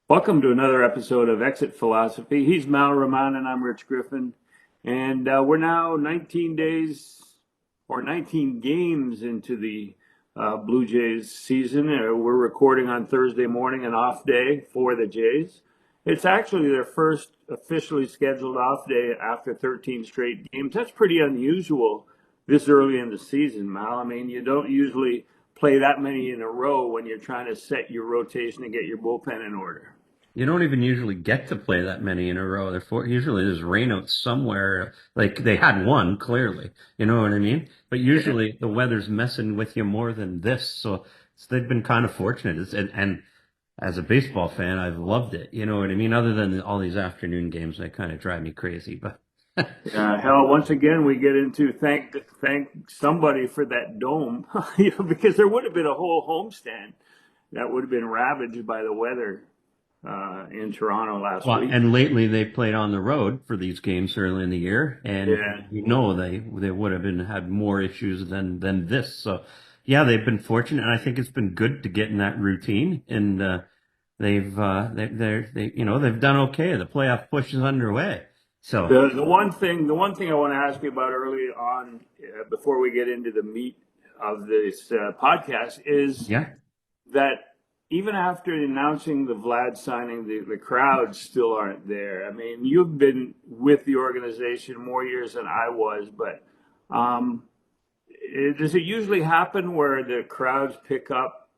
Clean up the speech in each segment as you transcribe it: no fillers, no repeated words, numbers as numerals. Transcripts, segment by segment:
Welcome to another episode of Exit Philosophy. He's Mal Rahman and I'm Rich Griffin. And we're now 19 days or 19 games into the Blue Jays season. We're recording on Thursday morning, an off day for the Jays. It's actually their first officially scheduled off day after 13 straight games. That's pretty unusual this early in the season, Mal. I mean, you don't usually play that many in a row when you're trying to set your rotation and get your bullpen in order. You don't even usually get to play that many in a row. Usually there's rainouts somewhere. Like they had one, clearly. You know what I mean? But Yeah. usually the weather's messing with you more than this. So they've been kind of fortunate. And as a baseball fan, I've loved it. You know what I mean? Other than all these afternoon games that kind of drive me crazy. But Hell, once again, we get into thank somebody for that dome, because there would have been a whole homestand that would have been ravaged by the weather in Toronto last well, week. and lately they played on the road for these games early in the year, and Yeah, they would have been had more issues than this. So, yeah, they've been fortunate, and I think it's been good to get in that routine, and they've done okay. The playoff push is underway. So, the one thing I want to ask you about early on, before we get into the meat of this podcast, is yeah, that even after announcing the Vlad signing, the crowds still aren't there. I mean, you've been with the organization more years than I was, but um, does it usually happen where the crowds pick up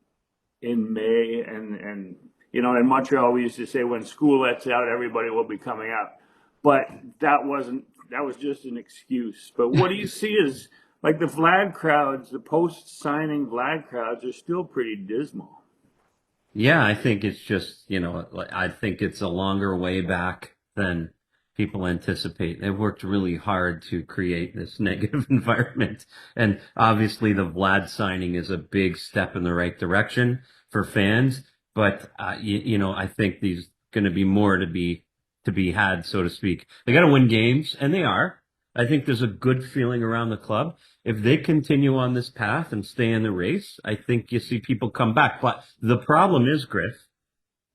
in May and in Montreal we used to say when school lets out, everybody will be coming out, but that was just an excuse. But what do you see as like the Vlad crowds, the post signing Vlad crowds are still pretty dismal. yeah, I think it's just, like, I think it's a longer way back than people anticipate. They've worked really hard to create this negative environment. And obviously the Vlad signing is a big step in the right direction for fans. But, I think there's going to be more to be had, so to speak. They got to win games, and they are. I think there's a good feeling around the club. If they continue on this path and stay in the race, I think you see people come back. But the problem is, Griff,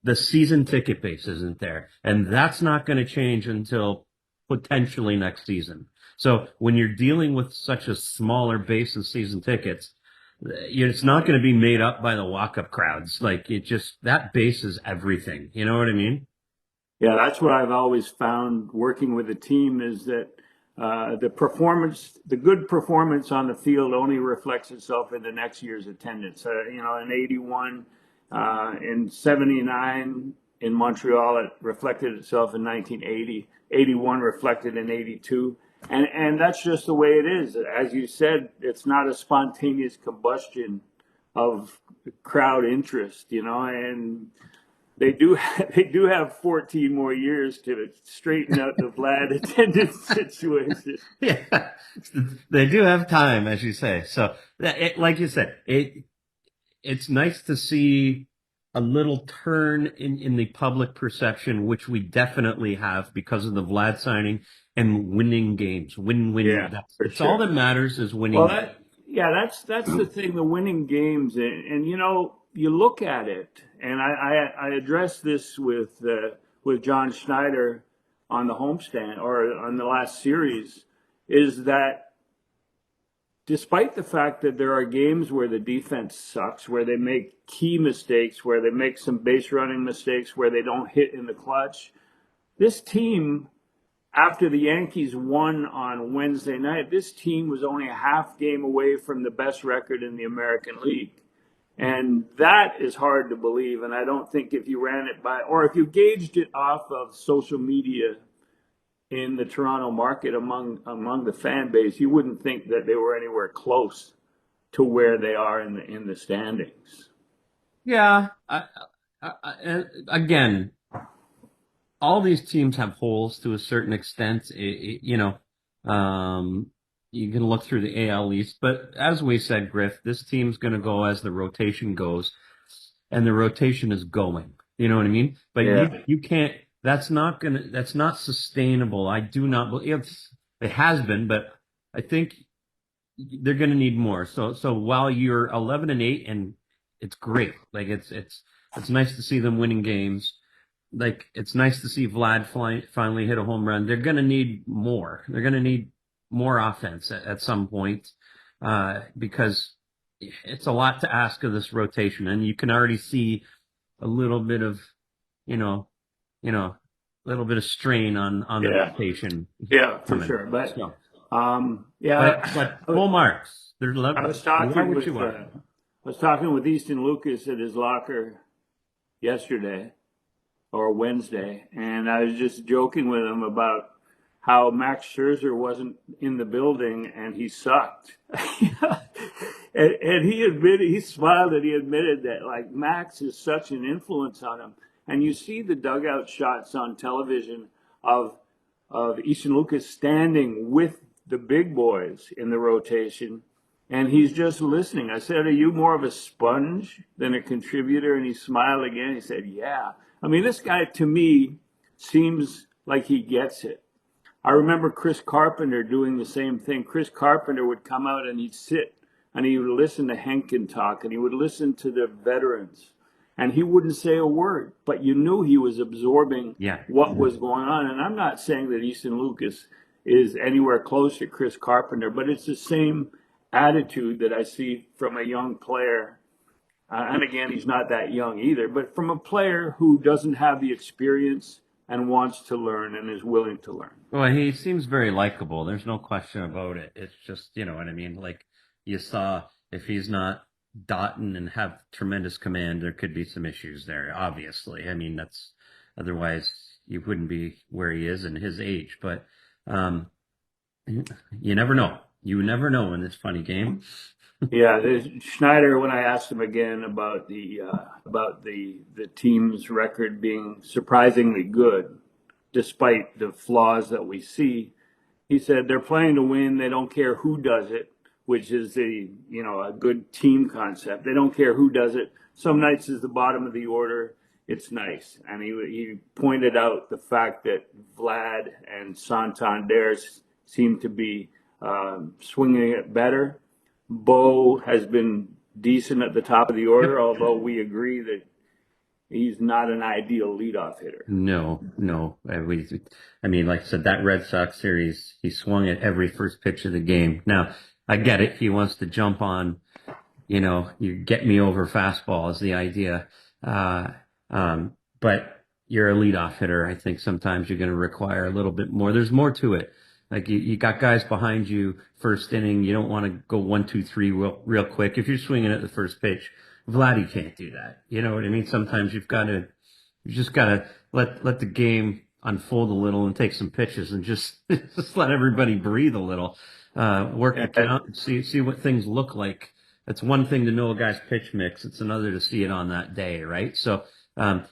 the season ticket base isn't there. And that's not going to change until potentially next season. So when you're dealing with such a smaller base of season tickets, it's not going to be made up by the walk-up crowds. Like that base is everything. You know what I mean? Yeah, that's what I've always found working with a team is that the good performance on the field only reflects itself in the next year's attendance. In 81, in 79 in Montreal, it reflected itself in 1980. 81 reflected in 82. And that's just the way it is. As you said, it's not a spontaneous combustion of crowd interest, and they do have 14 more years to straighten out the Vlad attendance situation. Yeah, they do have time, as you say. So, like you said, it's nice to see a little turn in the public perception, which we definitely have because of the Vlad signing and winning games. Win. Yeah, for It's all sure. that matters is Well, winning. that's the thing, the winning games, and you look at it, and I addressed this with John Schneider on the homestand or on the last series, is that despite the fact that there are games where the defense sucks, where they make key mistakes, where they make some base running mistakes, where they don't hit in the clutch, this team, after the Yankees won on Wednesday night, this team was only a half game away from the best record in the American League. And that is hard to believe. And I don't think if you ran it by, or if you gauged it off of social media in the Toronto market among the fan base, you wouldn't think that they were anywhere close to where they are in the standings. Yeah. Again, all these teams have holes to a certain extent. You can look through the AL East, but as we said, Griff, this team's going to go as the rotation goes, and the rotation is going. You know what I mean? But Yeah. you can't. That's not sustainable. I do not believe it has been, but I think they're going to need more. So while you're 11-8, and it's great, like it's nice to see them winning games. like it's nice to see Vlad finally hit a home run. They're going to need more. They're going to need more offense at some point, because it's a lot to ask of this rotation, and you can already see a little bit of, you know, you know, a little bit of strain on the Yeah, rotation yeah, for coming. sure. But So, but yeah, full marks. There's I was you are talking what with you are. Easton Lucas at his locker yesterday or Wednesday, and I was just joking with him about how Max Scherzer wasn't in the building and he sucked. And he smiled and he admitted that like Max is such an influence on him. And you see the dugout shots on television of Easton Lucas standing with the big boys in the rotation, and he's just listening. I said, "Are you more of a sponge than a contributor?" And he smiled again. He said, "Yeah." I mean, this guy to me seems like he gets it. I remember Chris Carpenter doing the same thing. Chris Carpenter would come out and he'd sit and he would listen to Henkin talk and he would listen to the veterans and he wouldn't say a word, but you knew he was absorbing Yeah. what was going on. And I'm not saying that Easton Lucas is anywhere close to Chris Carpenter, but it's the same attitude that I see from a young player. And again, he's not that young either, but from a player who doesn't have the experience and wants to learn and is willing to learn. Well, he seems very likable. There's no question about it. It's just, you know what I mean? Like you saw, if he's not dotting and have tremendous command, there could be some issues there, obviously. I mean, that's otherwise he wouldn't be where he is in his age. But um, you never know. You never know in this funny game. Yeah, Schneider. When I asked him again about the team's record being surprisingly good, despite the flaws that we see, he said they're playing to win. They don't care who does it, which is a good team concept. They don't care who does it. Some nights is the bottom of the order. It's nice, and he pointed out the fact that Vlad and Santander seem to be swinging it better. Bo has been decent at the top of the order, Yep. although we agree that he's not an ideal leadoff hitter. No, no. I mean, like I said, that Red Sox series, he swung at every first pitch of the game. Now, I get it. He wants to jump on, you get me over fastball is the idea. Uh, but you're a leadoff hitter. I think sometimes you're going to require a little bit more. There's more to it. Like you got guys behind you first inning. You don't want to go 1, 2, 3 real quick. If you're swinging at the first pitch, Vladdy can't do that. You know what I mean? Sometimes you just got to let the game unfold a little and take some pitches and just just let everybody breathe a little. Work the And count, see what things look like. It's one thing to know a guy's pitch mix. It's another to see it on that day, right? So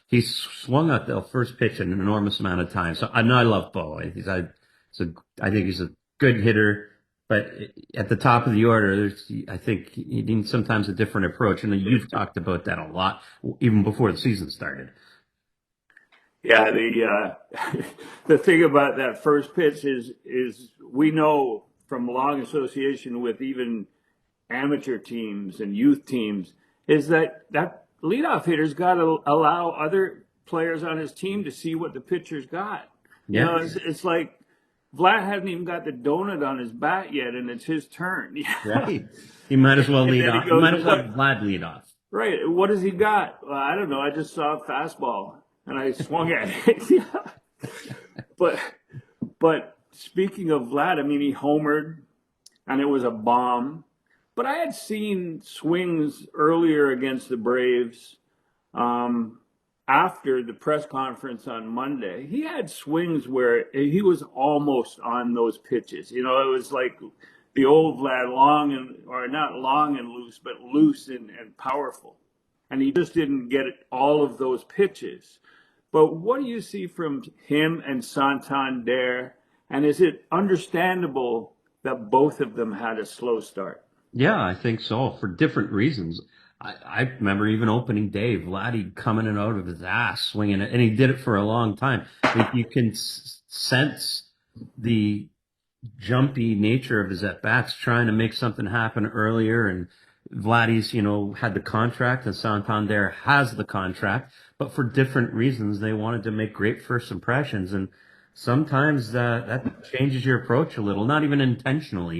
he swung at the first pitch an enormous amount of time. So I know I love Bo. I think he's a good hitter, but at the top of the order, I think he needs sometimes a different approach. And you've talked about that a lot, even before the season started. yeah, the thing about that first pitch is we know from long association with even amateur teams and youth teams is that leadoff hitter's got to allow other players on his team to see what the pitcher's got. Yeah, It's like Vlad hasn't even got the donut on his bat yet, and it's his turn. right. He might as well And lead then he off. You goes, might as well have Vlad lead off. right, what has he got? Well, I don't know. I just saw a fastball and I swung at it. Yeah. But but speaking of Vlad, I mean, he homered and it was a bomb. But I had seen swings earlier against the Braves um, after the press conference on Monday. He had swings where he was almost on those pitches. It was like the old Vlad, long and or not long and loose, but loose and powerful. And he just didn't get all of those pitches. But what do you see from him and Santander? And is it understandable that both of them had a slow start? Yeah, I think so for different reasons. I remember even opening day, Vladdy coming in out of his ass, swinging it, and he did it for a long time. Like you can sense the jumpy nature of his at bats, trying to make something happen earlier. And Vladdy's, had the contract, and Santander has the contract, but for different reasons. They wanted to make great first impressions, and sometimes that changes your approach a little. Not even intentionally.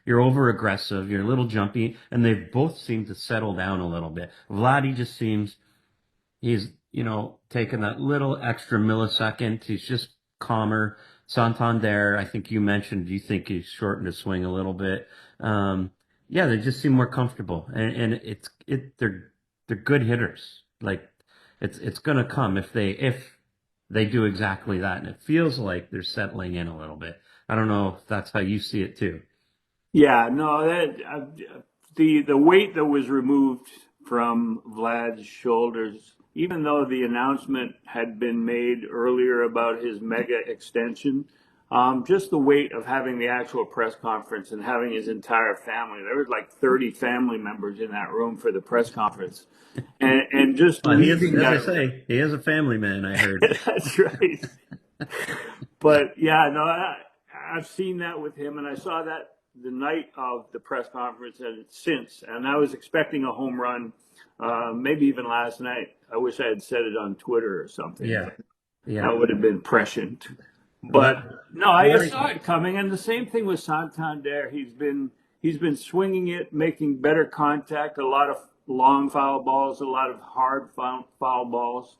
You're over aggressive. You're a little jumpy, and they've both seemed to settle down a little bit. Vladdy just seems he's taking that little extra millisecond. He's just calmer. Santander, I think you mentioned you think he's shortened his swing a little bit. Yeah, they just seem more comfortable, and they're good hitters. Like it's gonna come if they do exactly that, and it feels like they're settling in a little bit. I don't know if that's how you see it too. Yeah, no, the weight that was removed from Vlad's shoulders, even though the announcement had been made earlier about his mega extension, just the weight of having the actual press conference and having his entire family. There was like 30 family members in that room for the press conference, and just Well, he is, leaving as I that. say, he is a family man. I heard. That's right. But yeah, no, I've seen that with him, and I saw that the night of the press conference and since, and I was expecting a home run, maybe even last night. I wish I had said it on Twitter or something. Yeah, yeah. That would have been prescient. But Well, no, I Larry, saw it coming, and the same thing with Santander. He's been swinging it, making better contact, a lot of long foul balls, a lot of hard foul balls.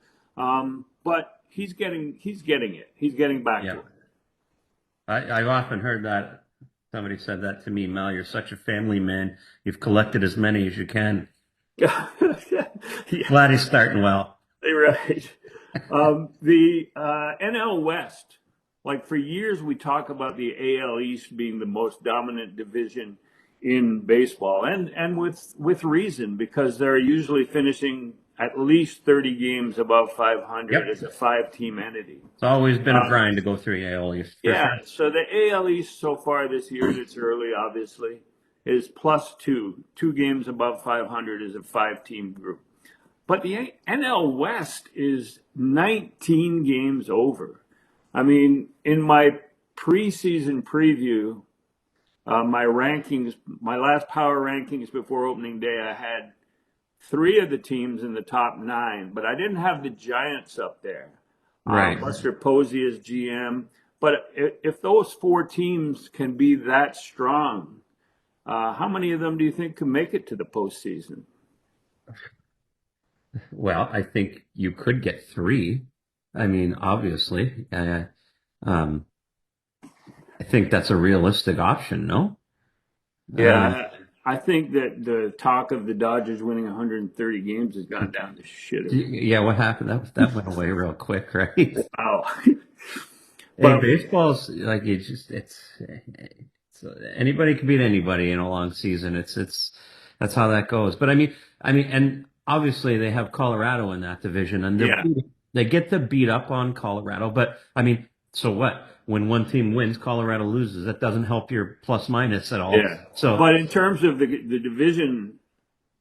But he's getting it. He's getting back to yeah. it. I've often heard that. Somebody said that to me, Mel. You're such a family man. You've collected as many as you can. Yeah, Glad he's starting well. right. The NL West, like for years, we talk about the AL East being the most dominant division in baseball, and with reason, because they're usually finishing at least 30 games above 500 Yep. as a five-team entity. It's always been a Um, grind to go through Yale East for yeah, sure. so the AL East so far this year, and it's early, obviously, is plus two games above 500 as a five-team group. But the NL West is 19 games over. I mean, in my preseason preview, my rankings, my last power rankings before opening day, I had three of the teams in the top nine, but I didn't have the Giants up there. Right. Buster Posey as GM. But if those four teams can be that strong, how many of them do you think can make it to the postseason? Well, I think you could get three. I mean, obviously, um, I think that's a realistic option. No. Um, Yeah, I think that the talk of the Dodgers winning 130 games has gone down the shitter. yeah. What happened? That went away real quick, right? Wow. Hey, But baseball's like it's anybody can beat anybody in a long season. It's that's how that goes. But I mean, and obviously they have Colorado in that division, and yeah, they get to beat up on Colorado. But I mean, so what? When one team wins, Colorado loses. That doesn't help your plus minus at all. yeah. So But in terms of the division,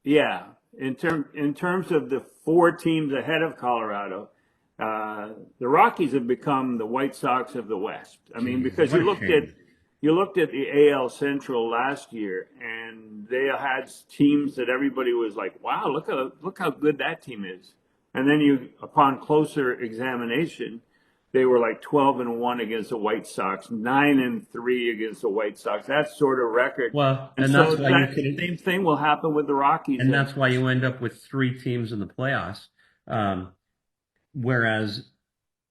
yeah, in terms of the four teams ahead of Colorado, the Rockies have become the White Sox of the West. I mean, geez, because what a shame. you looked at the AL Central last year, and they had teams that everybody was like, "Wow, look how good that team is." And then upon closer examination, they were like 12-1 against the White Sox, 9-3 against the White Sox. That sort of record. Well, And so that same thing will happen with the Rockies. and And that's why you end up with three teams in the playoffs. Um, whereas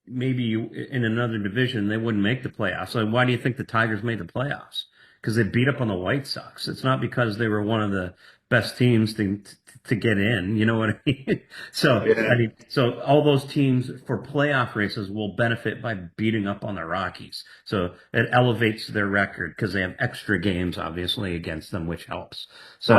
maybe you in another division they wouldn't make the playoffs. So why do you think the Tigers made the playoffs? Because they beat up on the White Sox. It's not because they were one of the best teams to get in. You know what I mean? So yeah, so all those teams for playoff races will benefit by beating up on the Rockies. So it elevates their record because they have extra games, obviously, against them, which helps. So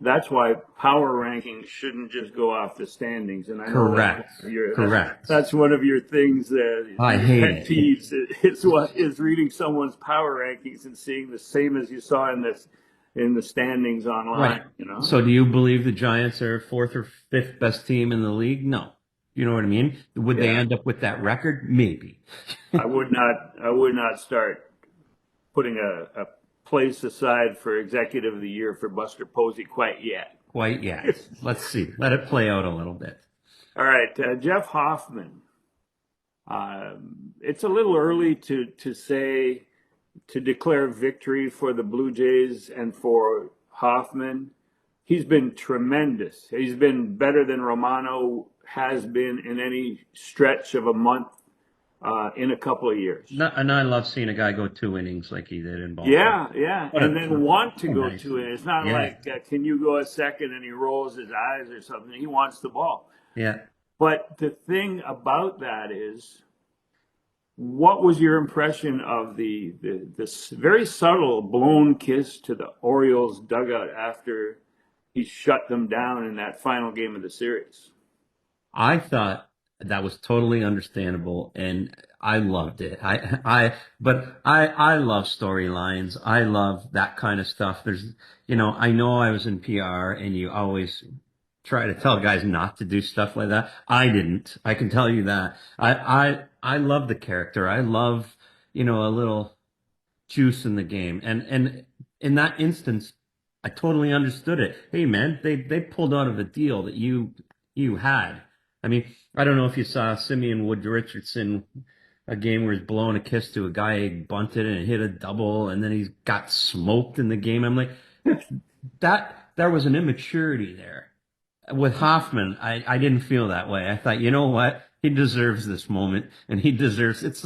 that's why power rankings shouldn't just go off the standings. And I know correct, correct. that's one of your things, I your hate pet it. peeves. Is what is reading someone's power rankings and seeing the same as you saw in the standings Right. online. So do you believe the Giants are fourth or fifth best team in the league? No. You know what I mean? Would they Yeah, end up with that record? Maybe. I would not start putting a place aside for executive of the year for Buster Posey quite yet. Quite yet. Let's see. Let it play out a little bit. All right, Jeff Hoffman. It's a little early to say to declare victory for the Blue Jays and for Hoffman. He's been tremendous. He's been better than Romano has been in any stretch of a month in a couple of years. No, and I love seeing a guy go 2 innings like he did in Baltimore. Yeah, yeah, What and a then want to so go nice. to it. It's not Yeah, like can you go a second and he rolls his eyes or something. He wants the ball. yeah. But the thing about that is, what was your impression of the this very subtle blown kiss to the Orioles dugout after he shut them down in that final game of the series? I thought that was totally understandable and I loved it. I love storylines. I love that kind of stuff. I know I was in PR and you always try to tell guys not to do stuff like that. I didn't. I can tell you that. I love the character. I love, a little juice in the game. And in that instance, I totally understood it. Hey man, they pulled out of a deal that you had. I mean, I don't know if you saw Simeon Wood Richardson, a game where he's blowing a kiss to a guy, he bunted and hit a double, and then he got smoked in the game. I'm like, that there was an immaturity there. With Hoffman, I didn't feel that way. I thought, you know what? He deserves this moment, and he deserves it's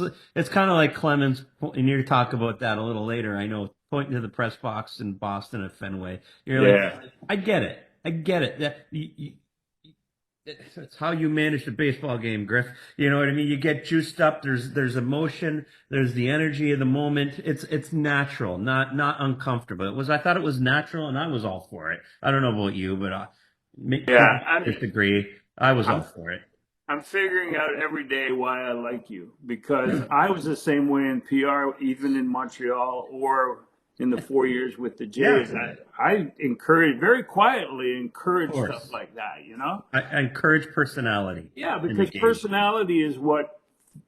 kind of like Clemens, and you're talk about that a little later. I know, pointing to the press box in Boston at Fenway. You're like, Yeah, I get it. I get it. It's how you manage the baseball game, Griff. You know what I mean? You get juiced up. There's emotion. There's the energy of the moment. It's natural, not uncomfortable. I thought it was natural, and I was all for it. I don't know about you, but people yeah. I'm disagree. I was all I'm for it. I'm figuring out every day why I like you because I was the same way in PR, even in Montreal or in the 4 years with the Yeah, Jays. I encourage very quietly of encourage stuff course. like that, you know? I encourage personality Yeah, in the because game. personality is what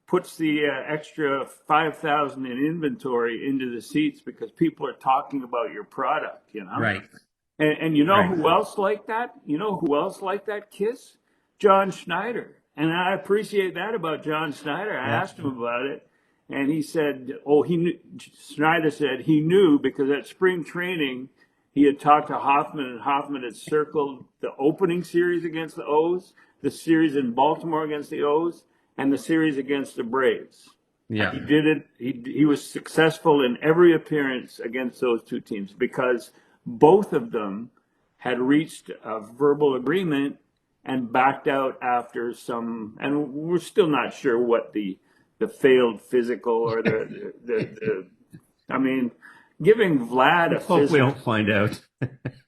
puts the extra 5,000 in inventory into the seats because people are talking about your product, you know? Right, And you know right. who else like that? You know who else like that kiss? John Schneider. And I appreciate that about John Schneider. I Yeah, asked him about it, and he said, "Oh, he knew." Schneider said he knew because at spring training he had talked to Hoffman, and Hoffman had circled the opening series against the O's, the series in Baltimore against the O's, and the series against the Braves. And yeah. he did it. He was successful in every appearance against those two teams because both of them had reached a verbal agreement and backed out after some. And we're still not sure what the failed physical or the I mean, giving Vlad a Let's hope we physical. don't find out.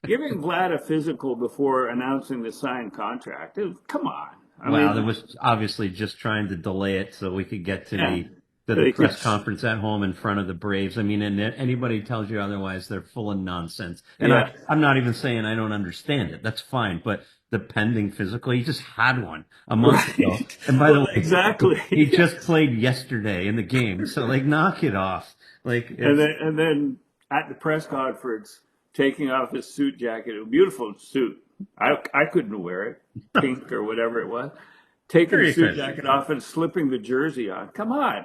Giving Vlad a physical before announcing the signed contract. Come on. I Well, there mean, was obviously just trying to delay it so we could get to yeah. the They could. press conference at home in front of the Braves. I mean, and anybody tells you otherwise, they're full of nonsense. And Yeah. I'm not even saying I don't understand it. That's fine. But the pending physical, he just had one a month ago. Right. And by the Well, way, he exactly. just played yesterday in the game. So like, knock it off. Like it's And then at the press conference, taking off his suit jacket, a beautiful suit. I couldn't wear it, pink or whatever it was. Taking sure the you suit could. jacket off and slipping the jersey on. Come on.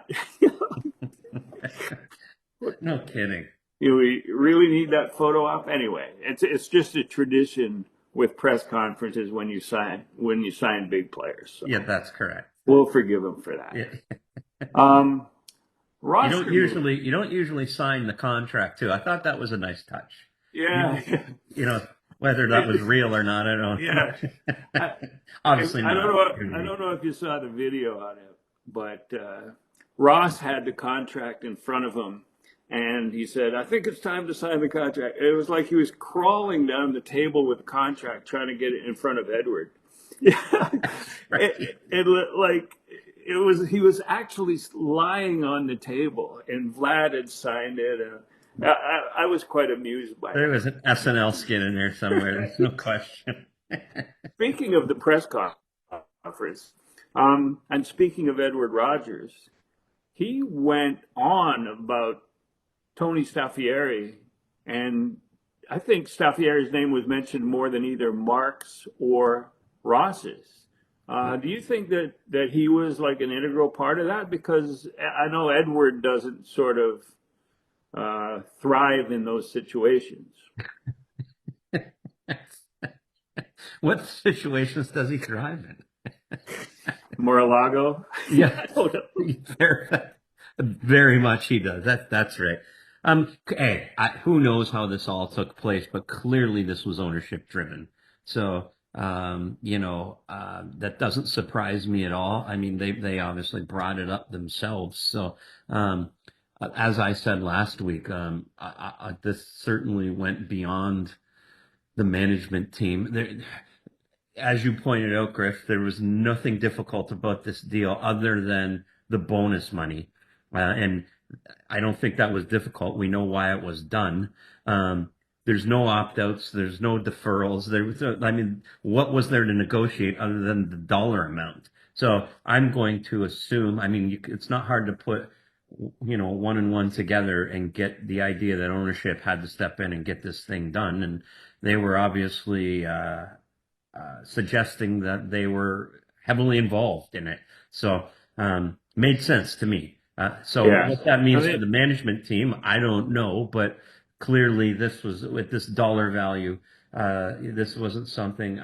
No kidding. We really need that photo op anyway. It's just a tradition with press conferences when you sign big players. Yeah, So that's correct. we'll forgive him for that. Yeah. Um, You don't roster move. usually you don't usually sign the contract too. I thought that was a nice touch. Yeah. Usually, whether that was real or not, I don't Yeah. know. I, Obviously I don't not. know. I don't know if you saw the video on it, but Ross had the contract in front of him, and he said, "I think it's time to sign the contract." It was like he was crawling down the table with the contract, trying to get it in front of Edward. Yeah, Right. like it was. He was actually lying on the table, and Vlad had signed it. I was quite amused by There that. was an SNL skin in there somewhere. There's no question. Speaking of the press conference, and speaking of Edward Rogers, he went on about Tony Staffieri, and I think Staffieri's name was mentioned more than either Mark's or Ross's. Do you think that he was like an integral part of that? Because I know Edward doesn't sort of thrive in those situations. What situations does he thrive in? Mar-a-Lago? Yeah, I don't know. very, very much he does. That's right. Hey, who knows how this all took place, but clearly this was ownership driven. So, that doesn't surprise me at all. I mean, they obviously brought it up themselves. So, as I said last week, this certainly went beyond the management team. As you pointed out, Griff, there was nothing difficult about this deal other than the bonus money. And I don't think that was difficult. We know why it was done. There's no opt-outs. There's no deferrals. I mean, what was there to negotiate other than the dollar amount? So I'm going to assume, I mean, it's not hard to put, one and one together and get the idea that ownership had to step in and get this thing done. And they were obviously, suggesting that they were heavily involved in it. So, made sense to me. So Yeah. what that means for the management team, I don't know, but clearly this was with this dollar value. This wasn't something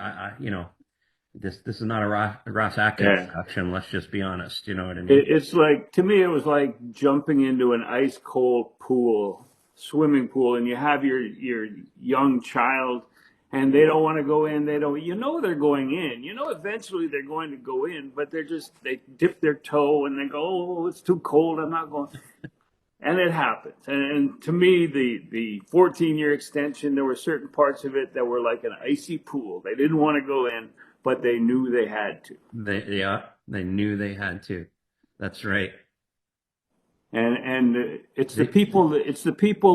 this is not a Ross Atkins production. Let's just be honest. You know what I mean? It's like, to me, it was like jumping into an ice cold pool, swimming pool, and you have your young child, and they don't want to go in. They don't. They're going in. Eventually they're going to go in, but they dip their toe and they go, oh, it's too cold. I'm not going. And it happens. And to me, the 14-year extension, there were certain parts of it that were like an icy pool. They didn't want to go in, but they knew they had to. They knew they had to. That's right. And it's the people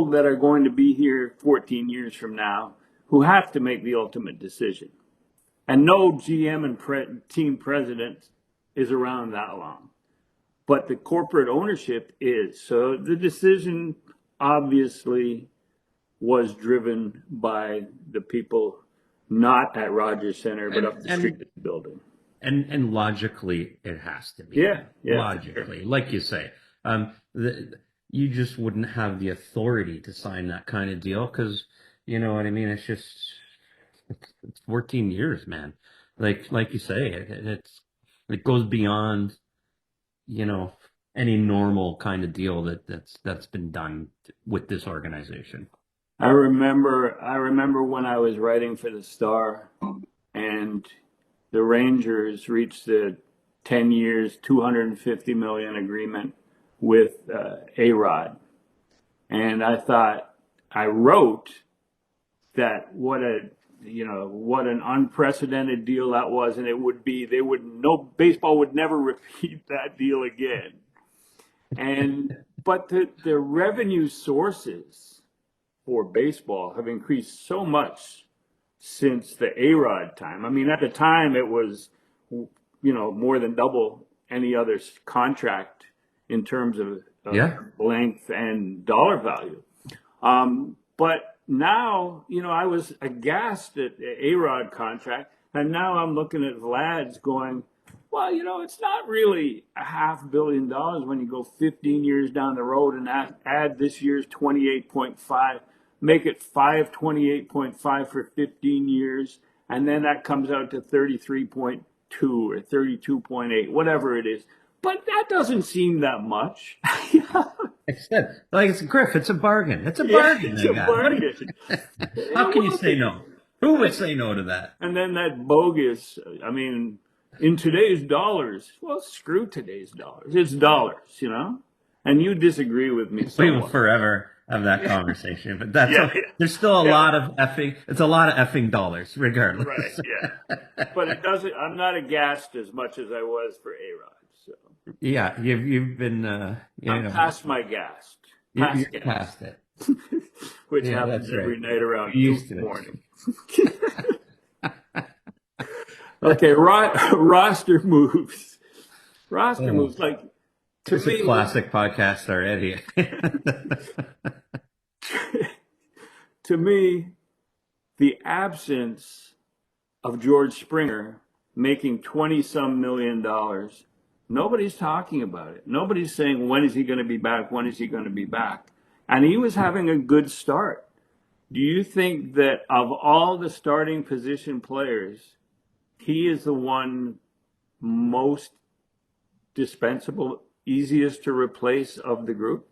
that are going to be here 14 years from now who have to make the ultimate decision. And no GM and team president is around that long. But the corporate ownership is. So the decision obviously was driven by the people not at Rogers Center, but up the street of the building. And logically, it has to be. Yeah. Logically, sure. Like you say, you just wouldn't have the authority to sign that kind of deal because, you know what I mean? It's 14 years, man. Like you say, it goes beyond, any normal kind of deal that's been done with this organization. I remember when I was writing for the Star and the Rangers reached the 10 years, $250 million agreement with A-Rod. And I wrote that what an unprecedented deal that was, and baseball would never repeat that deal again. But the revenue sources for baseball have increased so much since the A-Rod time. I mean, at the time it was, more than double any other contract in terms of length and dollar value. But now, I was aghast at the A-Rod contract, and now I'm looking at Vlad's going, well, it's not really $500 million when you go 15 years down the road and add this year's 28.5, make it 528.5 for 15 years, and then that comes out to 33.2 or 32.8, whatever it is. But that doesn't seem that much. It's Griff. It's a bargain. It's a bargain. It's a bargain. How can you say no? Who would say no to that? And then that bogus, in today's dollars, well, screw today's dollars. It's dollars, And you disagree with me. We will forever have that conversation, but there's still a lot of effing. It's a lot of effing dollars, regardless. Right. Yeah. But it doesn't. I'm not aghast as much as I was for A-Rod. So. Yeah, you've been. I'm past my gas. You're past it. Which happens every night around 2 morning. Okay, roster moves. Roster moves. Like, it's a classic podcast already. To me, the absence of George Springer making 20-some million dollars. Nobody's talking about it. Nobody's saying, when is he going to be back? When is he going to be back? And he was having a good start. Do you think that of all the starting position players, he is the one most dispensable, easiest to replace of the group?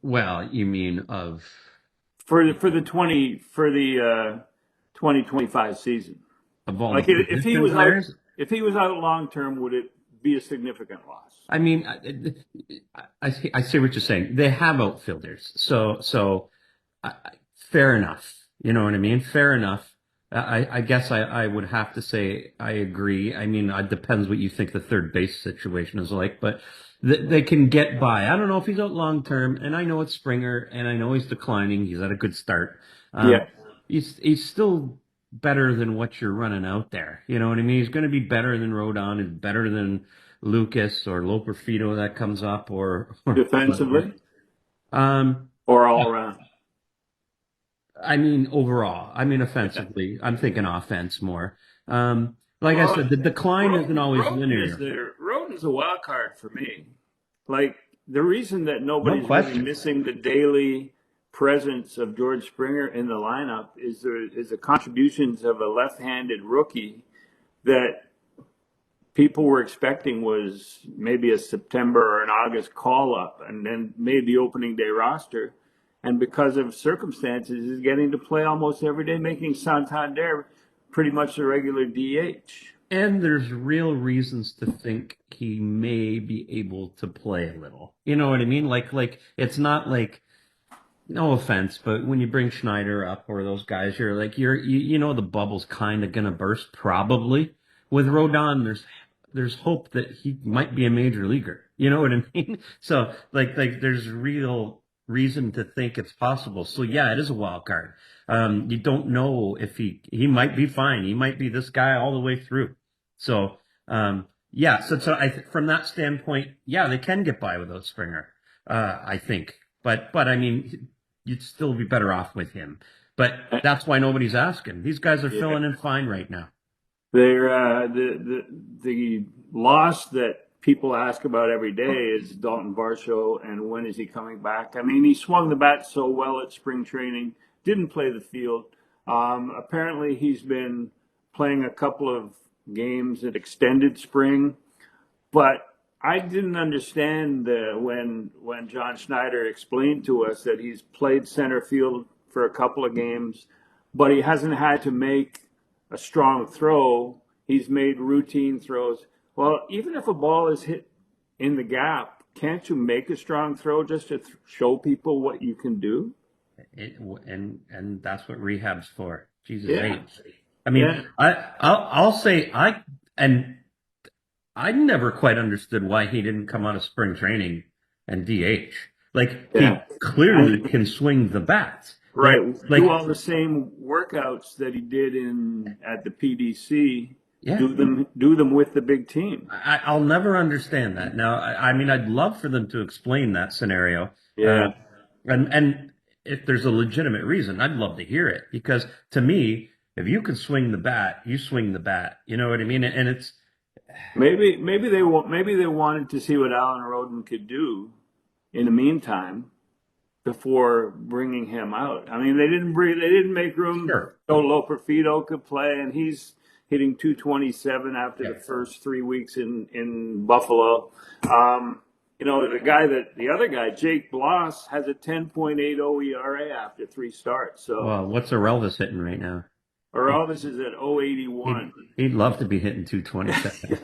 Well, you mean For the 2025 season. of all Like the position players? if he was out long term, would it be a significant loss? I mean, I see what you're saying. They have outfielders, so fair enough. You know what I mean? Fair enough. I guess I would have to say I agree. I mean, it depends what you think the third base situation is like, but they can get by. I don't know if he's out long term, and I know it's Springer, and I know he's declining. He's had a good start. Yeah. He's still better than what you're running out there. You know what I mean? He's going to be better than Rodon, is better than Lucas or Loperfido that comes up, or Defensively um. or all around? I mean, overall. I mean, offensively. I'm thinking offense more. Like I said, the decline isn't always linear. Roden's a wild card for me. Like the reason that No nobody's really question. missing the daily presence of George Springer in the lineup is the contributions of a left-handed rookie that people were expecting was maybe a September or an August call up and then made the opening day roster. And because of circumstances, is getting to play almost every day, making Santander pretty much the regular DH. And there's real reasons to think he may be able to play a little. You know what I mean? Like it's not like, no offense, but when you bring Schneider up or those guys, you're like, you know, the bubble's kind of gonna burst probably. With Rodon, there's hope that he might be a major leaguer. You know what I mean? So like there's real reason to think it's possible. So yeah, it is a wild card. You don't know if he might be fine. He might be this guy all the way through. So yeah, so from that standpoint, yeah, they can get by without Springer. I think. But I mean, you'd still be better off with him. But that's why nobody's asking. These guys are filling in fine right now. They're the loss that people ask about every day is Dalton Varsho and when is he coming back? I mean, he swung the bat so well at spring training, didn't play the field. Apparently, he's been playing a couple of games at extended spring, but I didn't understand when John Schneider explained to us that he's played center field for a couple of games, but he hasn't had to make a strong throw. He's made routine throws. Well, even if a ball is hit in the gap, can't you make a strong throw just to show people what you can do? And that's what rehab's for. Jesus Yeah. H. I mean, Yeah. I'll say I never quite understood why he didn't come out of spring training and DH. Like he Yeah. clearly can swing the bat. Right. Like Do all the same workouts that he did at the PDC. yeah. Do them with the big team. I'll never understand that. Now, I mean, I'd love for them to explain that scenario. Yeah. And if there's a legitimate reason, I'd love to hear it because to me, if you can swing the bat, you swing the bat. You know what I mean? And it's Maybe they wanted to see what Alan Roden could do in the meantime before bringing him out. I mean, they didn't make room sure. so Loperfido could play, and he's hitting 227 after the first 3 weeks in Buffalo. You know, the other guy, Jake Bloss, has a 10.80 ERA after 3 starts. So, well, what's Elvis hitting right now? Elvis is at 081. He'd love to be hitting 227.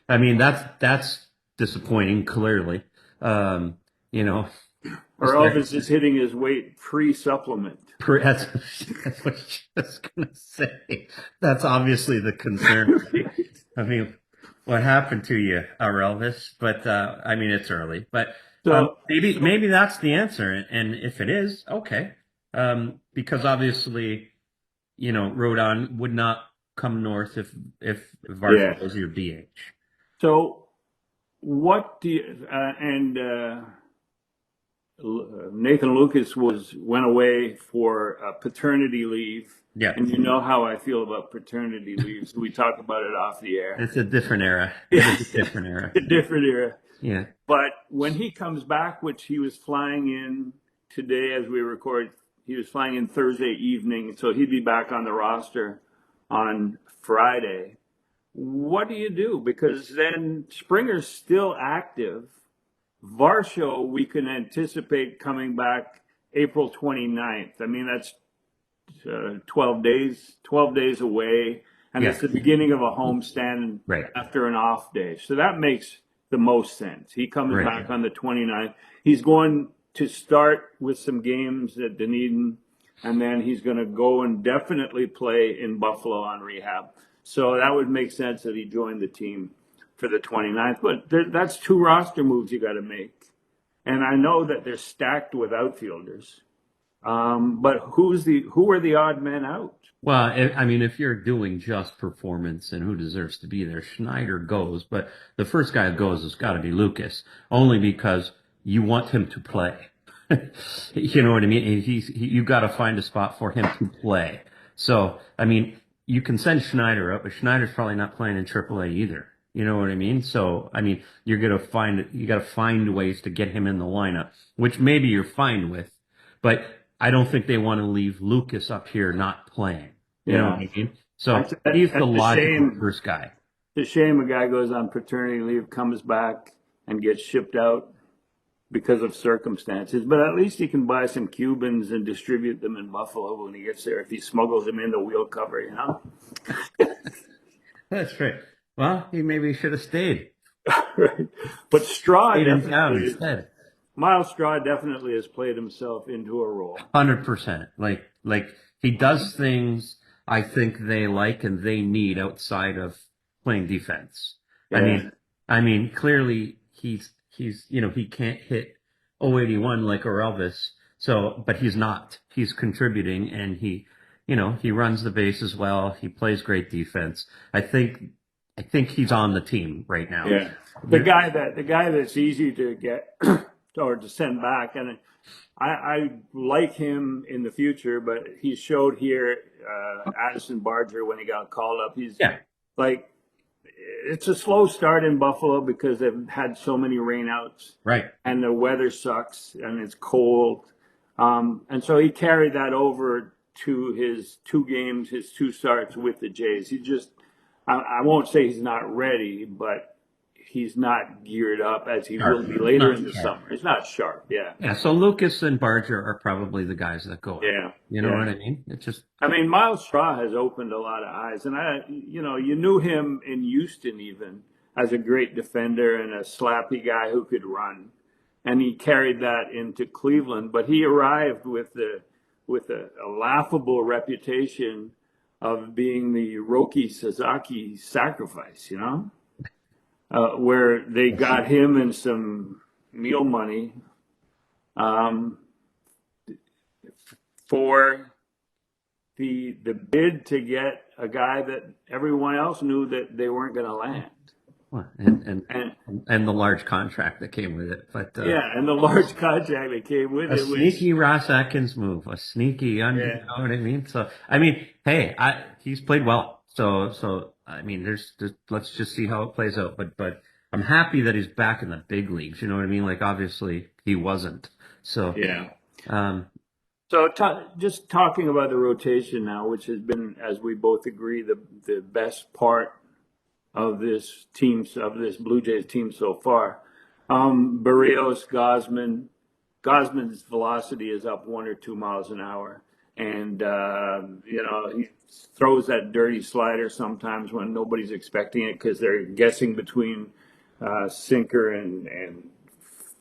I mean, that's disappointing, clearly. You know, Elvis is hitting his weight pre-supplement. That's what I was going to say. That's obviously the concern. I mean, what happened to you, Elvis? But I mean, it's early. But maybe that's the answer. And if it is, okay. Because obviously, you know, Rodon would not come north if Varsho was your DH. So, what do you Nathan Lucas went away for paternity leave. Yeah. And you know how I feel about paternity leave, so we talk about it off the air. It's a different era. It Yeah, is a different era. a different era. Yeah. But when he comes back, which he was flying in today as we record, he was flying in Thursday evening, so he'd be back on the roster on Friday. What do you do? Because then Springer's still active. Varsho, we can anticipate coming back April 29th. I mean, that's 12 days away, and Yeah. it's the beginning of a homestand Right. after an off day. So that makes the most sense. He comes Right. back on the 29th. He's going to start with some games at Dunedin, and then he's going to go and definitely play in Buffalo on rehab. So that would make sense that he joined the team for the 29th. But that's two roster moves you got to make. And I know that they're stacked with outfielders. But who are the odd men out? Well, I mean, if you're doing just performance and who deserves to be there, Schneider goes, but the first guy that goes has got to be Lucas, only because you want him to play. You know what I mean? You got to find a spot for him to play. So, I mean, you can send Schneider up, but Schneider's probably not playing in AAA either. You know what I mean? So, I mean, you got to find ways to get him in the lineup, which maybe you're fine with, but I don't think they want to leave Lucas up here not playing. You know what I mean? So he's the logical first guy. It's a shame a guy goes on paternity leave, comes back, and gets shipped out because of circumstances. But at least he can buy some Cubans and distribute them in Buffalo when he gets there if he smuggles them in the wheel cover, you know? That's right. Well, he maybe should have stayed. Right. But Straw Stayed in town instead. Miles Straw definitely has played himself into a role. 100%. Like he does things I think they like and they need outside of playing defense. Yeah. I mean, clearly he's he can't hit 081 like Orelvis. So, but he's not. He's contributing and he runs the bases well. He plays great defense. I think he's on the team right now. Yeah. The guy that's easy to get or to send back, and I like him in the future, but he showed here Addison Barger when he got called up. He's like, it's a slow start in Buffalo because they've had so many rainouts, right? And the weather sucks and it's cold, and so he carried that over to his two starts with the Jays. He just, I won't say he's not ready, but he's not geared up as he will be later in the summer. He's not sharp, Yeah, so Lucas and Barger are probably the guys that go. Yeah. You know what I mean? It's just... I mean, Miles Straw has opened a lot of eyes. And, you knew him in Houston even as a great defender and a slappy guy who could run. And he carried that into Cleveland. But he arrived with a laughable reputation of being the Roki Sasaki sacrifice, you know? Where they got him and some meal money for the bid to get a guy that everyone else knew that they weren't going to land. Well, and the large contract that came with it, but and the large contract that came with it. A sneaky Ross Atkins move, you know what I mean? So I mean, hey, he's played well. So I mean, there's let's just see how it plays out. But I'm happy that he's back in the big leagues. You know what I mean? Like obviously he wasn't. So So just talking about the rotation now, which has been, as we both agree, the best part of this Blue Jays team so far. Barrios, Gosman's velocity is up 1 or 2 miles an hour. And, he throws that dirty slider sometimes when nobody's expecting it because they're guessing between sinker and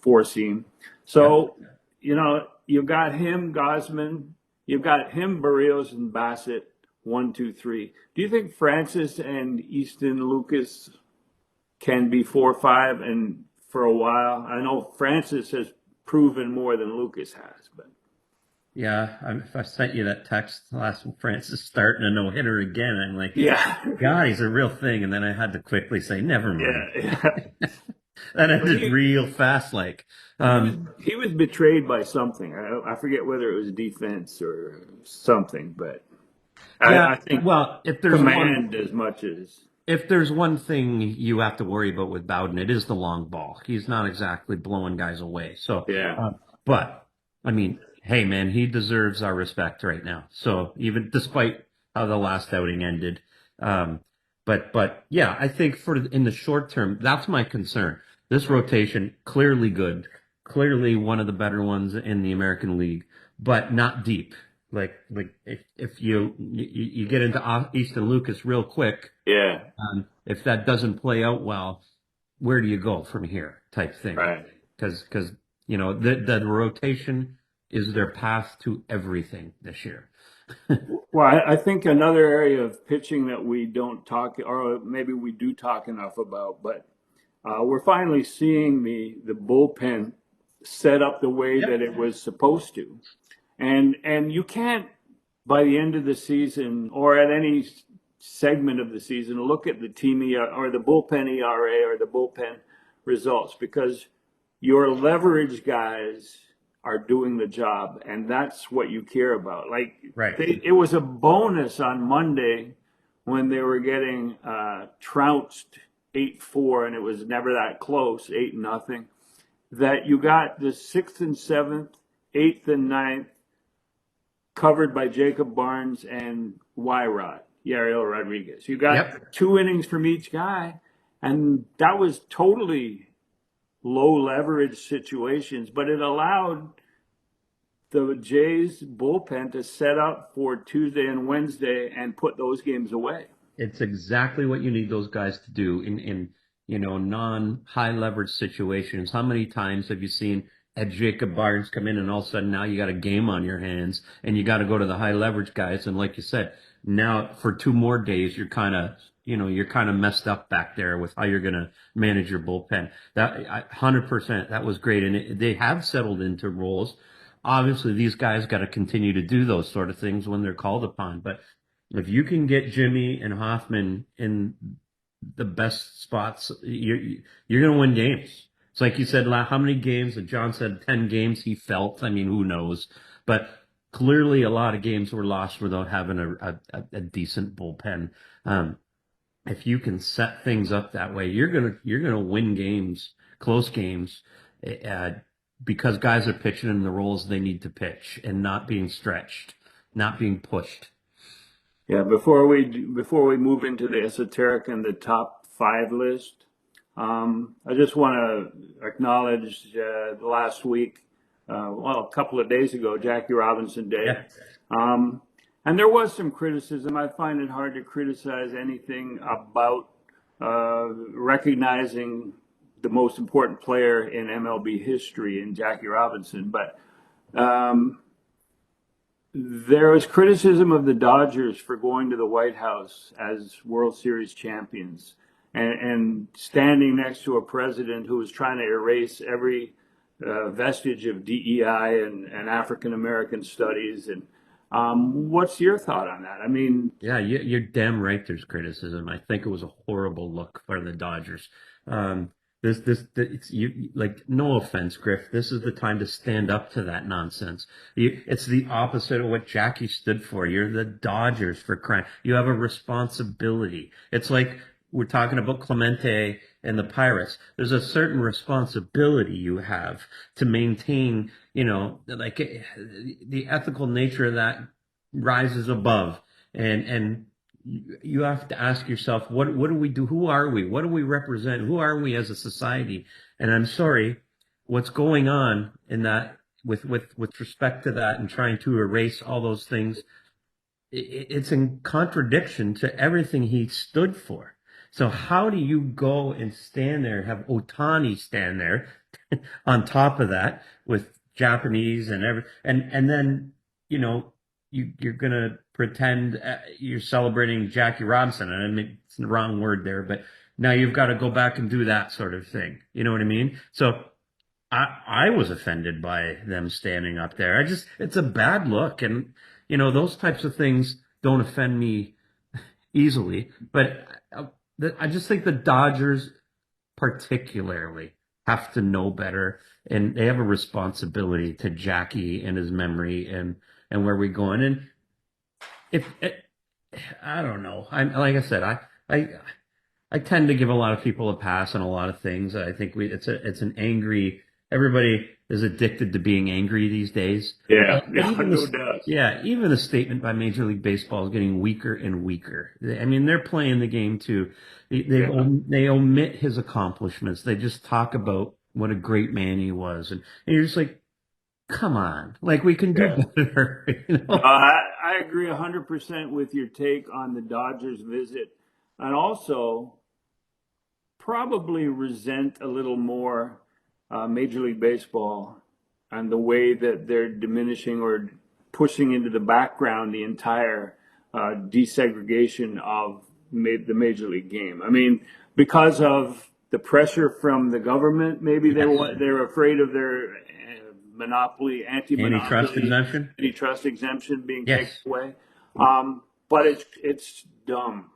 four seam. So, you've got him, Gosman, you've got him, Barrios, and Bassett, 1, 2, 3. Do you think Francis and Easton Lucas can be 4, 5 and for a while? I know Francis has proven more than Lucas has, but. Yeah, if I sent you that text last week, Francis starting a no-hitter again, I'm like, God, he's a real thing. And then I had to quickly say, never mind. And I did real fast, like. He was betrayed by something. I forget whether it was defense or something, but. I Yeah, think well, command as much as if there's one thing you have to worry about with Bowden, it is the long ball. He's not exactly blowing guys away. So, yeah. but I mean, hey man, he deserves our respect right now. So even despite how the last outing ended, um, but yeah, I think for in the short term, that's my concern. This rotation clearly good, clearly one of the better ones in the American League, but not deep. Like if you get into Easton Lucas real quick, Yeah, if that doesn't play out well, where do you go from here? Type thing, right. because you know the rotation is their path to everything this year. Well, I think another area of pitching that we don't talk, or maybe we do talk enough about, but we're finally seeing the bullpen set up the way that Yep. it was supposed to, and you can't by the end of the season or at any segment of the season look at the team or the bullpen ERA or the bullpen results because your leverage guys are doing the job, and that's what you care about. Like Right. it was a bonus on Monday when they were getting trounced 8-4, and it was never that close, 8-0. That you got the sixth and seventh, eighth and ninth covered by Jacob Barnes and Wyrod, Yariel Rodriguez. You Yep. got 2 innings from each guy, and that was totally low leverage situations, but it allowed the Jays bullpen to set up for Tuesday and Wednesday and put those games away. It's exactly what you need those guys to do in non high leverage situations. How many times have you seen Ed Jacob Barnes come in and all of a sudden now you got a game on your hands and you got to go to the high leverage guys, and like you said, now for 2 more days you're kind of messed up back there with how you're going to manage your bullpen. 100%, that was great, and they have settled into roles. Obviously, these guys got to continue to do those sort of things when they're called upon, but if you can get Jimmy and Hoffman in the best spots, you're going to win games. It's like you said, how many games? And John said 10 games he felt. I mean, who knows? But clearly, a lot of games were lost without having a decent bullpen. Um, if you can set things up that way, you're gonna win games, close games, uh, because guys are pitching in the roles they need to pitch and not being stretched, not being pushed. Yeah, before we move into the esoteric and the top five list, I just want to acknowledge last week, well, a couple of days ago, Jackie Robinson Day. Yeah. And there was some criticism. I find it hard to criticize anything about recognizing the most important player in MLB history in Jackie Robinson. But um, there was criticism of the Dodgers for going to the White House as World Series champions and standing next to a president who was trying to erase every vestige of DEI and African American studies. And what's your thought on that? I mean, Yeah, you're damn right. There's criticism. I think it was a horrible look for the Dodgers. Um, it's like, no offense, Griff. This is the time to stand up to that nonsense. It's the opposite of what Jackie stood for. You're the Dodgers, for crying. You have a responsibility. It's like we're talking about Clemente and the Pirates. There's a certain responsibility you have to maintain, like the ethical nature of that rises above, and you have to ask yourself, what do we do? Who are we? What do we represent? Who are we as a society? And I'm sorry, what's going on in that with respect to that and trying to erase all those things, it's in contradiction to everything he stood for. So how do you go and stand there, have Otani stand there on top of that with Japanese and then you're gonna pretend you're celebrating Jackie Robinson, and I mean it's the wrong word there, but now you've got to go back and do that sort of thing. You know what I mean? So I was offended by them standing up there. It's a bad look, and those types of things don't offend me easily, but I just think the Dodgers particularly have to know better, and they have a responsibility to Jackie and his memory and where we're going. And if I don't know. Like I said, I I tend to give a lot of people a pass on a lot of things. I think it's an angry. Everybody is addicted to being angry these days, Yeah, and yeah, even no this, doubt. yeah, even the statement by Major League Baseball is getting weaker and weaker. I mean, they're playing the game too. Yeah, They omit his accomplishments. They just talk about what a great man he was, and you're just like, come on, like we can do yeah. better, you No, know? I agree 100% with your take on the Dodgers visit, and also probably resent a little more Major League Baseball and the way that they're diminishing or pushing into the background the entire desegregation of the Major League game. I mean, because of the pressure from the government, maybe Yes, they're afraid of their monopoly, antitrust anti-monopoly, exemption. antitrust exemption being taken Yes, away. But it's dumb,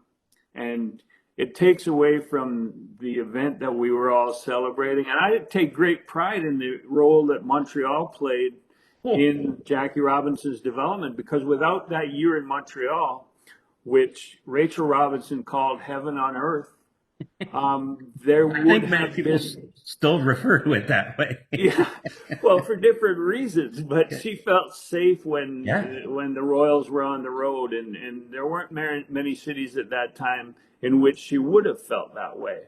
and it takes away from the event that we were all celebrating. And I take great pride in the role that Montreal played cool. in Jackie Robinson's development, because without that year in Montreal, which Rachel Robinson called heaven on earth, there I would think many have people been, still refer to it that way. yeah, well, for different reasons. But she felt safe Yeah. when the Royals were on the road, and there weren't many cities at that time in which she would have felt that way.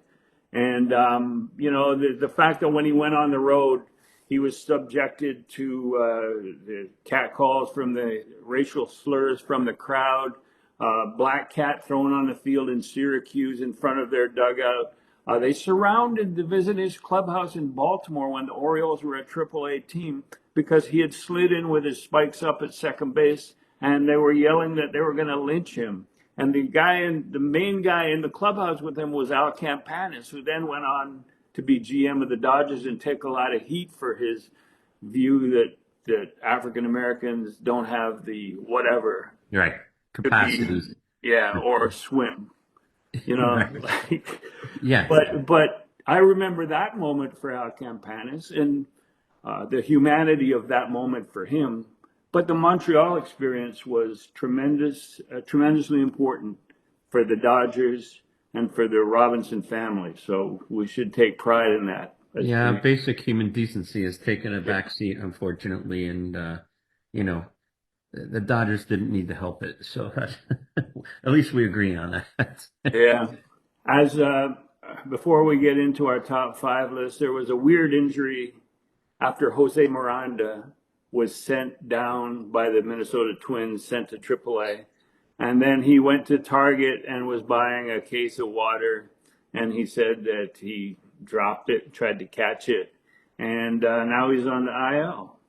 And the fact that when he went on the road, he was subjected to the catcalls from the racial slurs from the crowd, black cat thrown on the field in Syracuse in front of their dugout. They surrounded the Visitors Clubhouse in Baltimore when the Orioles were a AAA team because he had slid in with his spikes up at second base, and they were yelling that they were going to lynch him. And the main guy in the clubhouse with him was Al Campanis, who then went on to be GM of the Dodgers and take a lot of heat for his view that African Americans don't have the whatever Right. to be, Capacities. yeah, or swim, Right. like. Yeah. But I remember that moment for Al Campanis and the humanity of that moment for him. But the Montreal experience was tremendously important for the Dodgers and for the Robinson family. So we should take pride in that as Yeah. being, Basic human decency has taken a yeah. back seat, unfortunately. And, you know, the Dodgers didn't need to help it. So at least we agree on that. Yeah. As Before we get into our top five list, there was a weird injury after Jose Miranda was sent down by the Minnesota Twins, sent to AAA. And then he went to Target and was buying a case of water. And he said that he dropped it, tried to catch it. And now he's on the IL.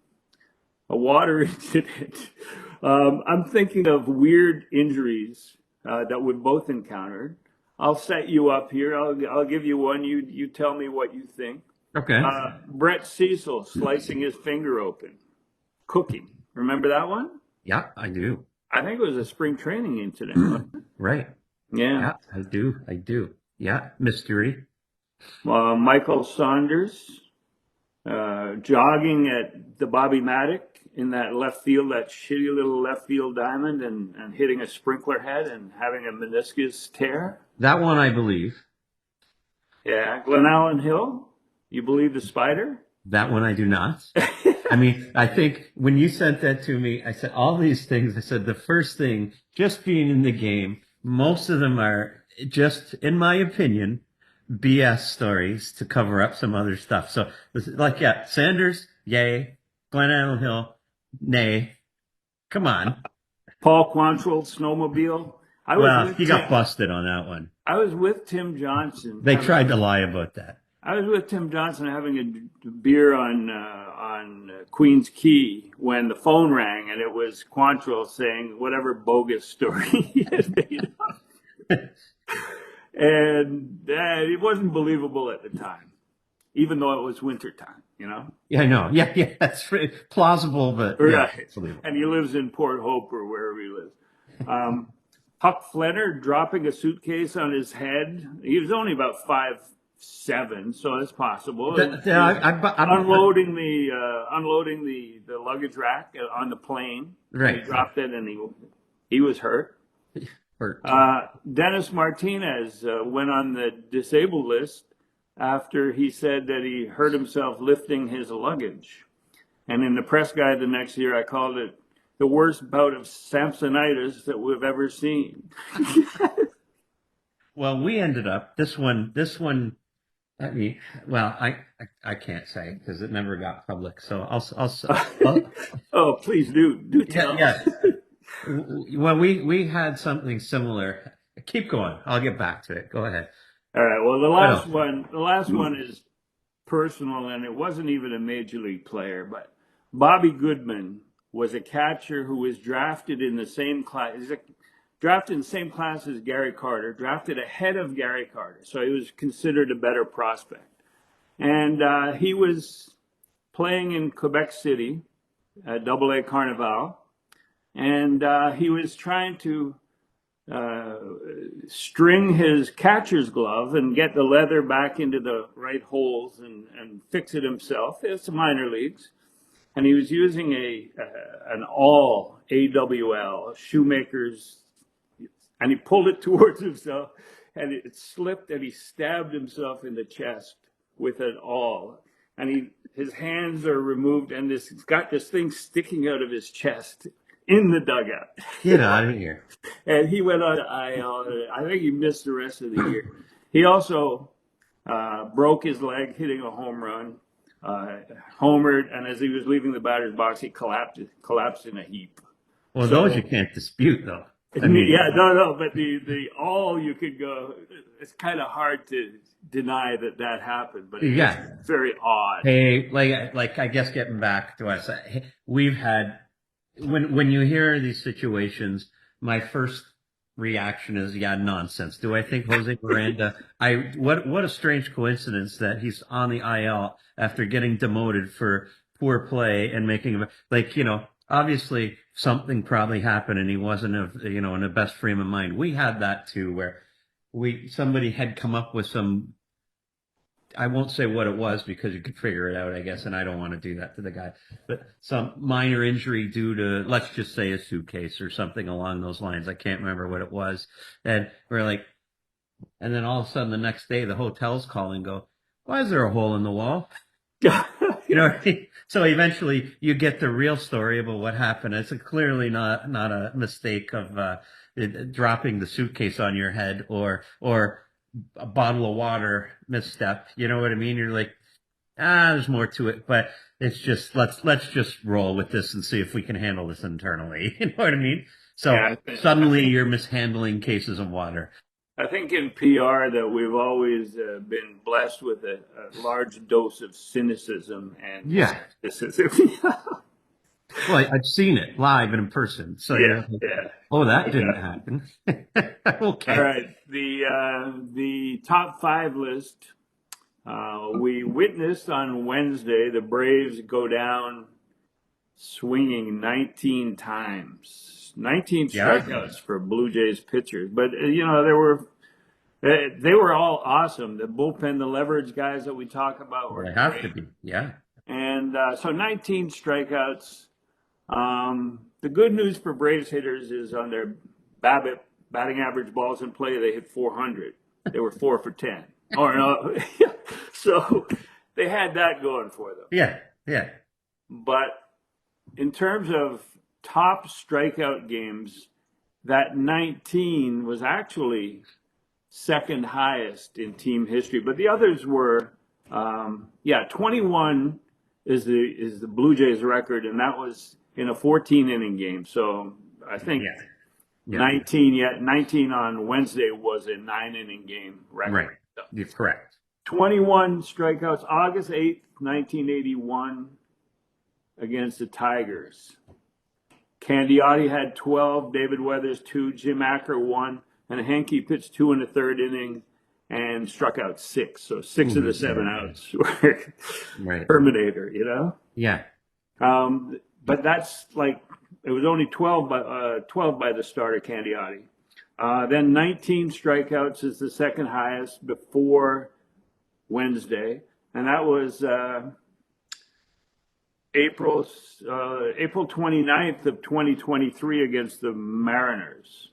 A water incident. I'm thinking of weird injuries that we've both encountered. I'll set you up here. I'll give you one. You tell me what you think. Okay. Brett Cecil slicing his finger open, cooking. Remember that one? Yeah, I do. I think it was a spring training incident. Right. Yeah. Yeah, I do. I do. Yeah. Mystery. Michael Saunders jogging at the Bobby Maddock in that left field, that shitty little left field diamond, and hitting a sprinkler head and having a meniscus tear. That one I believe. Yeah. Glen Allen Hill, you believe the spider? That one I do not. I mean, I think when you sent that to me, I said all these things. I said the first thing, just being in the game, most of them are just, in my opinion, BS stories to cover up some other stuff. So, like, yeah, Sanders, yay. Glen Allen Hill, nay. Come on. Paul Quantrill snowmobile. I was Well, with he got Tim. busted on that one. I was with Tim Johnson They having tried to lie about that. I was with Tim Johnson having a beer on Queens Quay when the phone rang, and it was Quantrill saying whatever bogus story he had made up, and it wasn't believable at the time, even though it was wintertime, you know. Yeah, I know. Yeah, yeah, that's plausible, but yeah, Right, believable. and he lives in Port Hope or wherever he lives. Huck Fletcher dropping a suitcase on his head. He was only about 5'7", so it's possible. Unloading the luggage rack on the plane, and he right. dropped it, and he was hurt. Hurt. Dennis Martinez went on the disabled list after he said that he hurt himself lifting his luggage. And in the press guide the next year, I called it the worst bout of Samsonitis that we've ever seen. Well, we ended up this one. I mean, well, I can't say because it never got public. So I'll Oh, please do tell. yeah. Well, we had something similar. Keep going. I'll get back to it. Go ahead. All right. Well, the last one is personal, and it wasn't even a major league player, but Bobby Goodman was a catcher who was drafted in the same class. He's drafted in the same class as Gary Carter, drafted ahead of Gary Carter, so he was considered a better prospect. And he was playing in Quebec City at AA Carnival, and he was trying to string his catcher's glove and get the leather back into the right holes and fix it himself. It's minor leagues. And he was using an AWL, shoemaker's, and he pulled it towards himself, and it slipped, and he stabbed himself in the chest with an awl. And his hands are removed, and he's got this thing sticking out of his chest in the dugout. Get out of here. And he went on IL. I think he missed the rest of the year. He also broke his leg hitting a home run, homered, and as he was leaving the batter's box, he collapsed in a heap. Well, those you can't dispute, though. I mean, yeah, no, but the all you could go. It's kind of hard to deny that happened, but it's very odd. Hey, like I guess getting back to us, we've had when you hear these situations, my first reaction is nonsense. Do I think Jose Miranda? What a strange coincidence that he's on the IL after getting demoted for poor play and making obviously something probably happened and he wasn't in the best frame of mind. We had that too, where somebody had come up with some. I won't say what it was because you could figure it out, I guess, and I don't want to do that to the guy. But some minor injury due to, let's just say, a suitcase or something along those lines. I can't remember what it was. And we're like, and then all of a sudden the next day the hotel's call and go, why is there a hole in the wall? You know what I mean? So eventually you get the real story about what happened. It's clearly not a mistake of dropping the suitcase on your head or a bottle of water misstep. You know what I mean? You're like, there's more to it, but it's just let's just roll with this and see if we can handle this internally. You know what I mean? So suddenly you're mishandling cases of water. I think in PR that we've always been blessed with a large dose of cynicism and skepticism. Well, I've seen it live and in person. So oh, that didn't happen. Okay. All right. The top 5 list. We witnessed on Wednesday the Braves go down swinging 19 times. 19 strikeouts for Blue Jays pitchers. But, they were all awesome. The bullpen, the leverage guys that we talk about were They have to be, yeah. And so 19 strikeouts. The good news for Braves hitters is on their batting average balls in play, they hit 400. They were 4 for 10. Or no, so they had that going for them. Yeah. But in terms of top strikeout games, that 19 was actually second highest in team history. But the others were, 21 is the Blue Jays record, and that was in a 14-inning game. So I think 19 on Wednesday was a 9-inning game record. Right. You're correct. 21 strikeouts, August 8th, 1981, against the Tigers. Candiotti had 12, David Weathers 2, Jim Acker 1, and Henke pitched 2 in the 3rd inning and struck out 6. So 6 of the 7 outs were Terminator, Yeah. But that's it was only 12 by the starter, Candiotti. Then 19 strikeouts is the second highest before Wednesday, and that was April 29th of 2023 against the Mariners.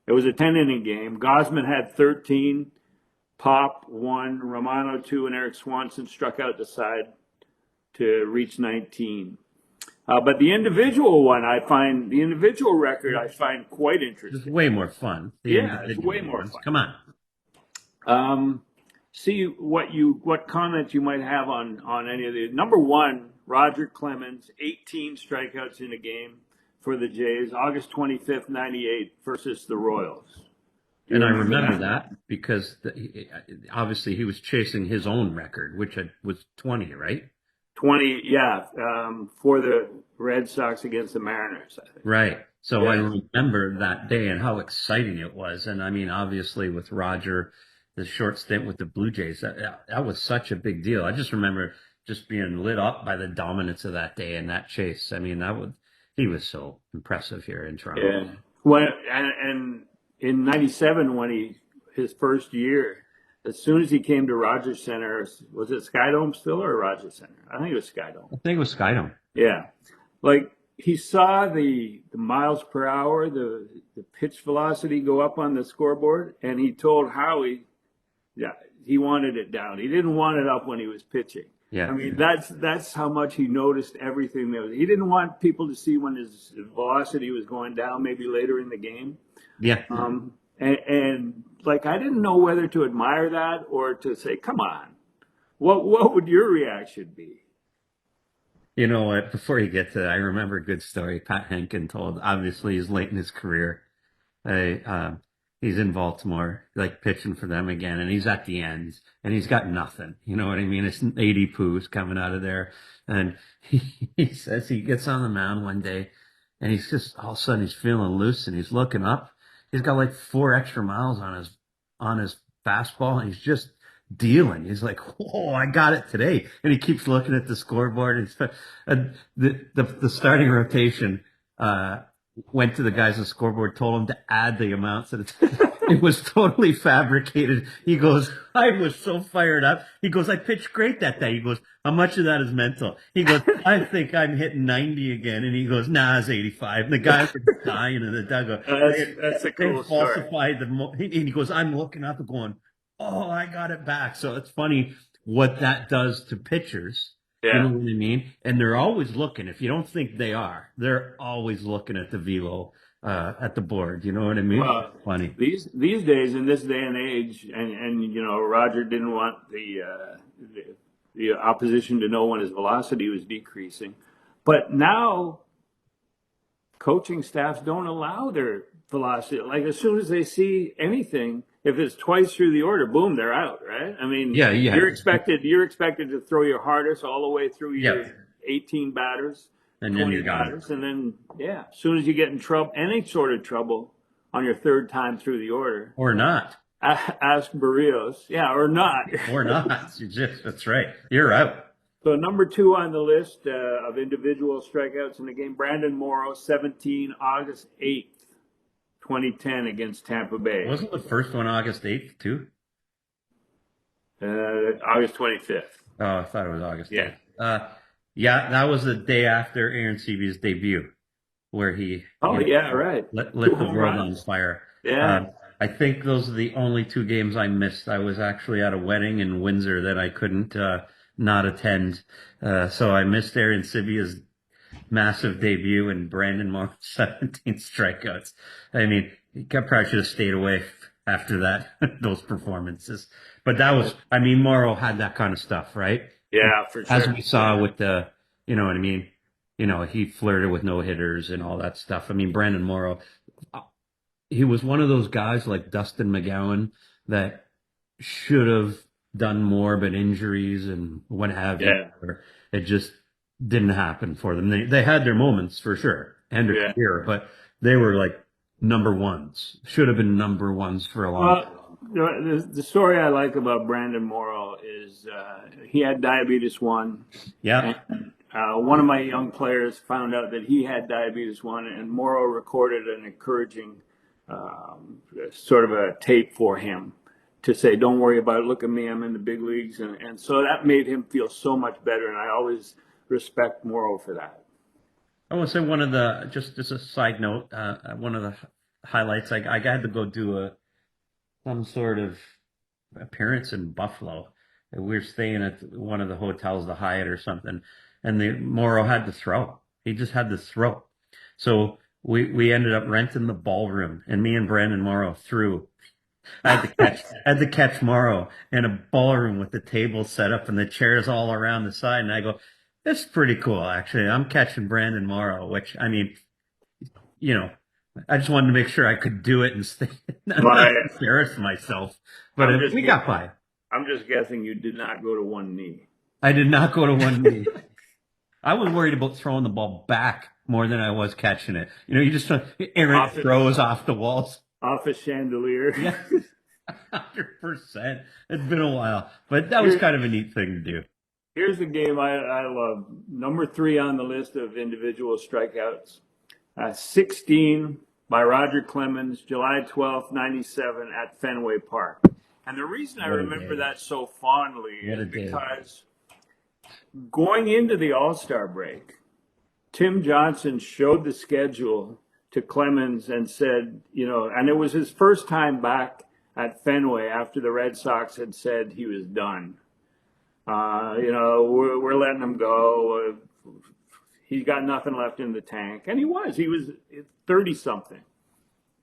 It was a 10-inning game. Gosman had 13, Pop 1, Romano 2, and Eric Swanson struck out the side to reach 19. But the individual one, the individual record, I find quite It's interesting. way more fun. The Yeah, it's way individual more ones. fun. Come on. See what comments you might have on any of these. Number one, Roger Clemens, 18 strikeouts in a game for the Jays, August 25th, 98 versus the Royals. Do you And I remember remember that? that because obviously he was chasing his own record, which was 20, right? 20, yeah, for the Red Sox against the Mariners, I think. Right. So I Yeah, remember that day and how exciting it was. And I mean, obviously with Roger, the short stint with the Blue Jays, that was such a big deal. I just remember just being lit up by the dominance of that day and that chase. I mean, he was so impressive here in Toronto. yeah. And in '97, his first year, as soon as he came to Rogers Center, was it Skydome still or Rogers Center? I think it was Skydome. I think it was Skydome. Yeah, like he saw the miles per hour, the pitch velocity go up on the scoreboard, and he told Howie, yeah, he wanted it down. He didn't want it up when he was pitching. I Yeah. mean, that's how much he noticed everything. He didn't want people to see when his velocity was going down, maybe later in the game. Yeah. And like I didn't know whether to admire that or to say, "Come on, what would your reaction be?" You know what? Before you get to that, I remember a good story Pat Henkin told. Obviously, he's late in his career. I, he's in Baltimore, like pitching for them again, and he's at the end, and he's got nothing. You know what I mean? It's 80 poos coming out of there, and he says he gets on the mound one day, and he's just all of a sudden he's feeling loose, and he's looking up. He's got like 4 extra miles on his fastball, and he's just dealing. He's like, "Whoa, I got it today!" And he keeps looking at the scoreboard, and the starting rotation. Went to the guys on the scoreboard, told him to add the amounts, and it was totally fabricated. He goes, I was so fired up. He goes, I pitched great that day. He goes, how much of that is mental? He goes, I think I'm hitting 90 again. And he goes, nah, it's 85. And the guys are dying in the dugout. That's a They cool story. falsified and he goes, I'm looking up and going, oh, I got it back. So it's funny what that does to pitchers. You know Yeah. what I mean? And they're always looking. If you don't think they are, they're always looking at the velo at the board. You know what I mean? Well, Funny. these days in this day and age, and Roger didn't want the opposition to know when his velocity was decreasing, but now coaching staffs don't allow their velocity. Like as soon as they see anything, if it's twice through the order, boom, they're out. Right? I mean, Yeah, yeah, you're expected to throw your hardest all the way through yeah. your 18 batters, And then 20 you're done. batters, and then yeah, as soon as you get in trouble, any sort of trouble on your third time through the order, Or not. ask Barrios, yeah, or not. Or not. That's right. You're out. So number two on the list of individual strikeouts in the game, Brandon Morrow, 17, August 8th, 2010 against Tampa Bay. Wasn't the first one August 8th, too? August 25th. Oh, I thought it was August Yeah. 8th. Yeah, that was the day after Aaron Seavey's debut, where he Oh, yeah, right. lit Two the home world on runs. fire. Yeah. I think those are the only 2 games I missed. I was actually at a wedding in Windsor that I couldn't not attend. So I missed Aaron Seavey's massive debut and Brandon Morrow's 17 strikeouts. I mean, he probably should have stayed away after that, those performances. But Morrow had that kind of stuff, right? Yeah, for As sure. we saw with you know what I mean? He flirted with no hitters and all that stuff. I mean, Brandon Morrow, he was one of those guys like Dustin McGowan that should have done more, but injuries and what have you, Yeah. or it just didn't happen for them. They had their moments for sure and their Yeah. career, but they were like number ones, should have been number ones for a long time. Well, the story I like about Brandon Morrow is he had diabetes 1. Yeah. And one of my young players found out that he had diabetes 1, and Morrow recorded an encouraging sort of a tape for him to say, don't worry about it. Look at me. I'm in the big leagues. And so that made him feel so much better. And I always respect Morrow for that. I want to say just as a side note, one of the highlights. I had to go do some sort of appearance in Buffalo. And we were staying at one of the hotels, the Hyatt or something, and the Morrow had to throw. He just had to throw. So we ended up renting the ballroom, and me and Brandon Morrow threw. I had to catch Morrow in a ballroom with the table set up and the chairs all around the side. And I go, "This is pretty cool, actually. I'm catching Brandon Morrow," which I mean, you know, I just wanted to make sure I could do it and stay, not But embarrass myself. But I'm just we got by. I'm just guessing you did not go to one knee. I did not go to one knee. I was worried about throwing the ball back more than I was catching it. You just errant Off throws off the walls. off a chandelier. Yeah, 100%. It's been a while, but that was kind of a neat thing to do. Here's the game I love. Number 3 on the list of individual strikeouts. 16 by Roger Clemens, July 12th, 1997 at Fenway Park. And the reason I What a remember day. that so fondly What a is day. because going into the All-Star break, Tim Johnson showed the schedule to Clemens and said, and it was his first time back at Fenway after the Red Sox had said he was done. We're letting him go. He's got nothing left in the tank. And he was 30 something,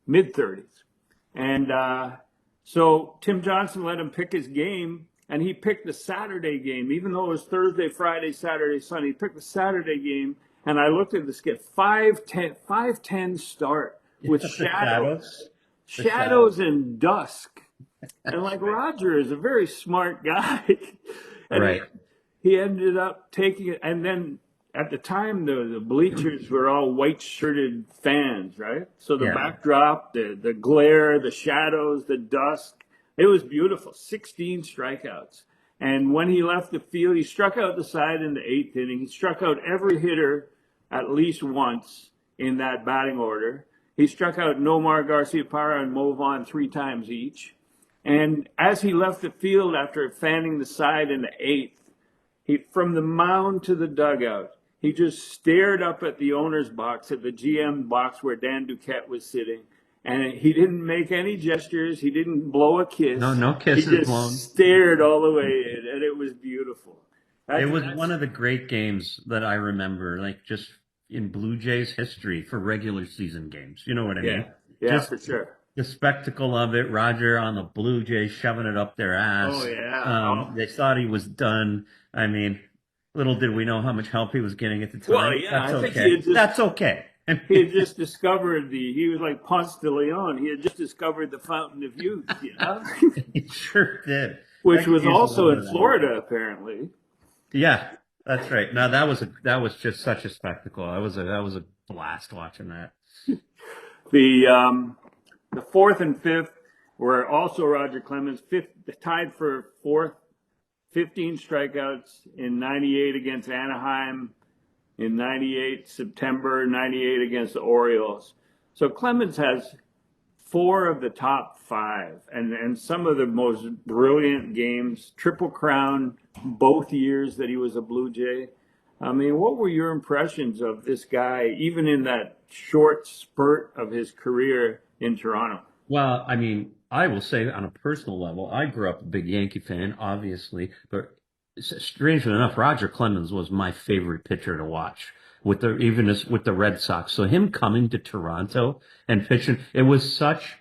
mid 30s. And so Tim Johnson let him pick his game, and he picked the Saturday game, even though it was Thursday, Friday, Saturday, Sunday. He picked the Saturday game, and I looked at the skit 5:10 start with shadows and dusk. And like Roger is a very smart guy. And Right. he ended up taking it. And then at the time, the bleachers were all white shirted fans, right? So the Yeah. backdrop, the glare, the shadows, the dusk, it was beautiful. 16 strikeouts. And when he left the field, he struck out the side in the 8th inning. He struck out every hitter at least once in that batting order. He struck out Nomar Garciaparra and Mo Vaughn 3 times each. And as he left the field after fanning the side in the 8th, from the mound to the dugout, he just stared up at the owner's box, at the GM box where Dan Duquette was sitting. And he didn't make any gestures. He didn't blow a kiss. No He kisses blown. just stared all the way in, and it was beautiful. It was one of the great games that I remember, like just in Blue Jays history for regular season games. You know what I mean? Yeah, Just for sure. the spectacle of it, Roger on the Blue Jays shoving it up their ass. Oh, yeah. They thought he was done. I mean, little did we know how much help he was getting at the time. Well, yeah, That's I think okay. That's okay. he had just discovered he was like Ponce de Leon. He had just discovered the fountain of youth, He sure did. which was also in Florida, apparently. Yeah, that's right. Now that was just such a spectacle. That was a blast watching that. The 4th and 5th were also Roger Clemens, tied for 4th, 15 strikeouts in 98 against Anaheim, in 98, September 98 against the Orioles. So Clemens has 4 of the top 5 and some of the most brilliant games, Triple Crown both years that he was a Blue Jay. I mean, what were your impressions of this guy, even in that short spurt of his career in Toronto? Well, I mean, I will say on a personal level, I grew up a big Yankee fan, obviously, but strangely enough, Roger Clemens was my favorite pitcher to watch with with the Red Sox. So him coming to Toronto and pitching, it was such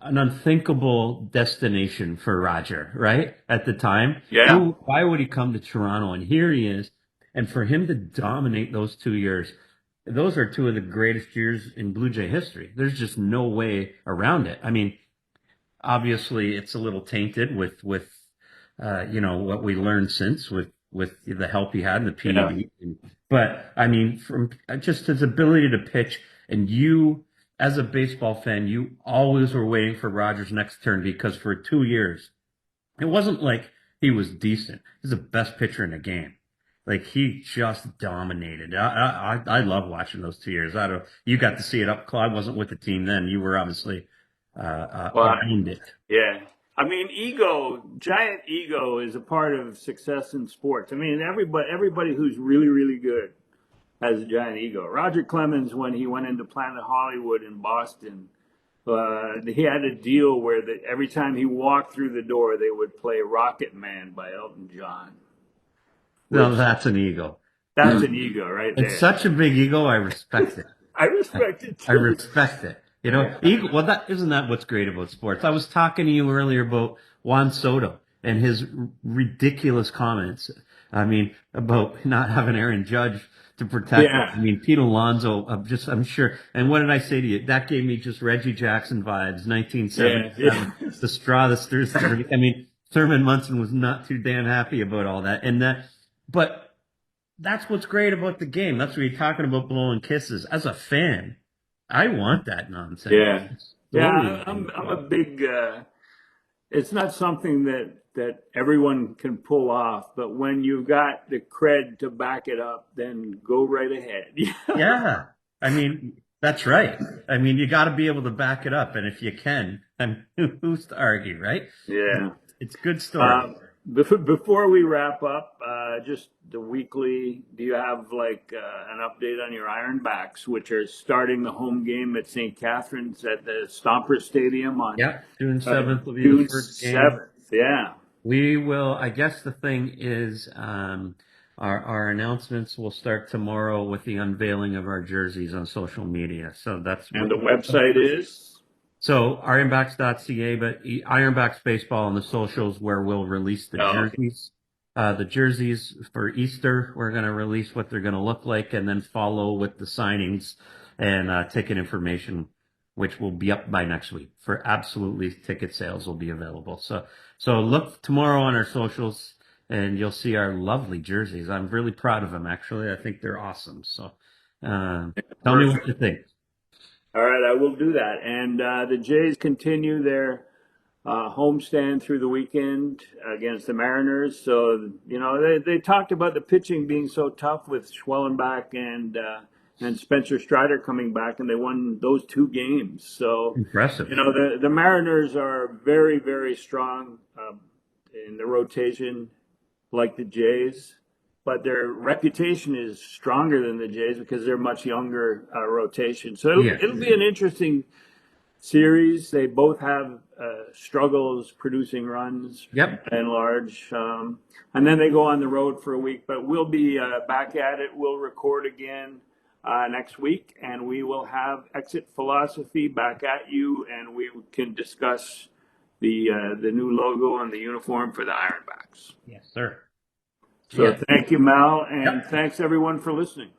an unthinkable destination for Roger, right? At the time. Yeah. Why would he come to Toronto? And here he is. And for him to dominate those 2 years, those are 2 of the greatest years in Blue Jay history. There's just no way around it. I mean, obviously it's a little tainted with what we learned since with the help he had in the PED. Yeah. But I mean, from just his ability to pitch, and you as a baseball fan, you always were waiting for Rogers' next turn because for 2 years, it wasn't like he was decent. He's the best pitcher in the game. Like he just dominated. I love watching those 2 years. You got to see it up close. I wasn't with the team then. You were obviously around it. Yeah. I mean, giant ego is a part of success in sports. I mean, everybody who's really, really good has a giant ego. Roger Clemens, when he went into Planet Hollywood in Boston, he had a deal where every time he walked through the door, they would play Rocket Man by Elton John, No, which that's an ego. that's an ego right It's there. such a big ego. I respect it. I respect it I too. respect it. You know, ego, well, that isn't that what's great about sports. I was talking to you earlier about Juan Soto and his ridiculous comments. I mean, about not having Aaron Judge to protect him. I Yeah, mean, Pete Alonso, I'm sure. And what did I say to you? That gave me just Reggie Jackson vibes, yeah, 1977, yeah. the straw that stirs the drink. I mean, Thurman Munson was not too damn happy about all that. But that's what's great about the game. That's what you're talking about blowing kisses. As a fan, I want that nonsense. Yeah, It's yeah. totally I'm a big. It's not something that everyone can pull off, but when you've got the cred to back it up, then go right ahead. yeah. I mean, that's right. I mean, you got to be able to back it up, and if you can, then who's to argue, right? Yeah. It's a good story. Before we wrap up, just the weekly, do you have like an update on your Ironbacks, which are starting the home game at St. Catharines at the Stomper Stadium on Yeah, June uh, 7th will be the June first game. 7th? Yeah. We will, I guess the thing is, our announcements will start tomorrow with the unveiling of our jerseys on social media. So that's And what. the website is? So ironbacks.ca, but Ironbacks Baseball on the socials where we'll release the Oh, okay. jerseys. The jerseys for Easter, we're going to release what they're going to look like and then follow with the signings and ticket information, which will be up by next week. For absolutely ticket sales will be available. So look tomorrow on our socials and you'll see our lovely jerseys. I'm really proud of them, actually. I think they're awesome. So tell me what Perfect. you think. All right, I will do that. And the Jays continue their homestand through the weekend against the Mariners. So, they talked about the pitching being so tough with Schwellenbach and Spencer Strider coming back, and they won those two games. So, Impressive. the Mariners are very, very strong in the rotation, like the Jays. But their reputation is stronger than the Jays because they're much younger rotation. So Yeah. it'll be an interesting series. They both have struggles producing runs Yep. and large. And then they go on the road for a week. But we'll be back at it. We'll record again next week, and we will have Exit Philosophy back at you, and we can discuss the new logo and the uniform for the Ironbacks. Yes, sir. So Yeah. thank you, Mal, and Yep. thanks everyone for listening.